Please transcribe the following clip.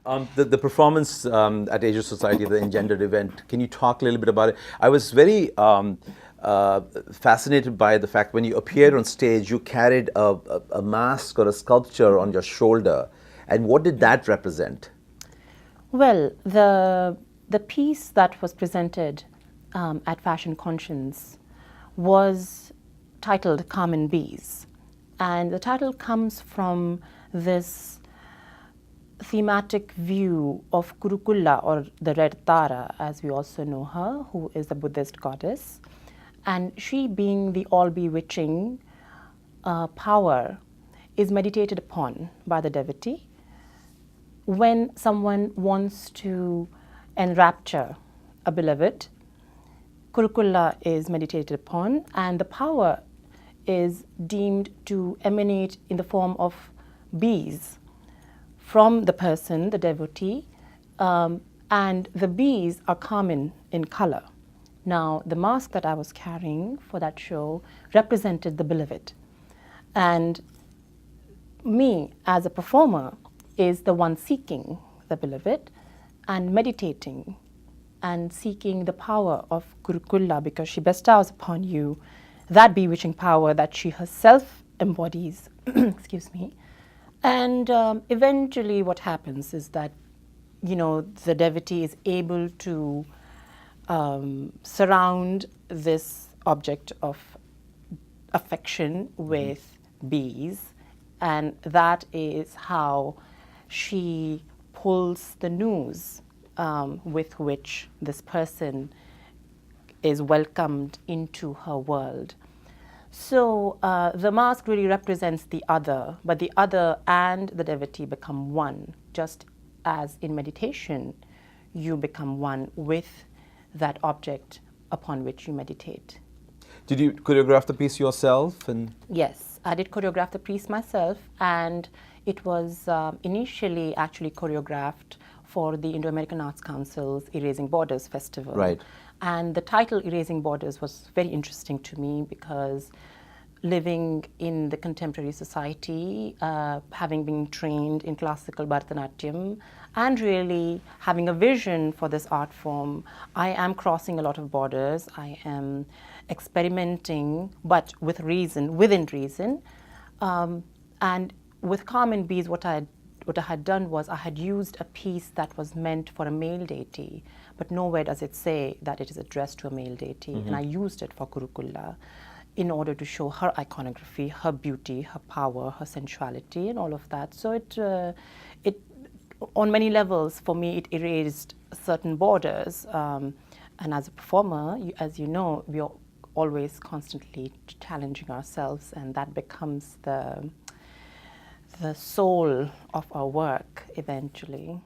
The performance at Asia Society, the Engendered event, can you talk a little bit about it? I was very fascinated by the fact when you appeared on stage, you carried a mask or a sculpture on your shoulder. And what did that represent? Well, the piece that was presented at Fashion Conscience was titled Common Bees. And the title comes from this thematic view of Kurukulla, or the Red Tara, as we also know her, who is the Buddhist goddess. And she, being the all-bewitching power, is meditated upon by the devotee. When someone wants to enrapture a beloved, Kurukulla is meditated upon, and the power is deemed to emanate in the form of bees from the person, the devotee, and the bees are common in color. Now, the mask that I was carrying for that show represented the beloved, and me as a performer is the one seeking the beloved and meditating and seeking the power of Kurukulla, because she bestows upon you that bewitching power that she herself embodies. Excuse me. And eventually what happens is that, the devotee is able to surround this object of affection with bees, and that is how she pulls the noose with which this person is welcomed into her world. So the mask really represents the other, but the other and the devotee become one, just as in meditation you become one with that object upon which you meditate. Did you choreograph the piece yourself? Yes, I did choreograph the piece myself, and it was initially actually choreographed for the Indo-American Arts Council's Erasing Borders Festival. Right. And the title Erasing Borders was very interesting to me because living in the contemporary society, having been trained in classical Bharatnatyam, and really having a vision for this art form, I am crossing a lot of borders. I am experimenting, but with reason, within reason. And with Common Bees, what I had done was I had used a piece that was meant for a male deity, but nowhere does it say that it is addressed to a male deity. And I used it for Kurukulla in order to show her iconography, her beauty, her power, her sensuality, and all of that. So it on many levels, for me, it erased certain borders. And as a performer, as you know, we are always constantly challenging ourselves, and that becomes the soul of our work eventually.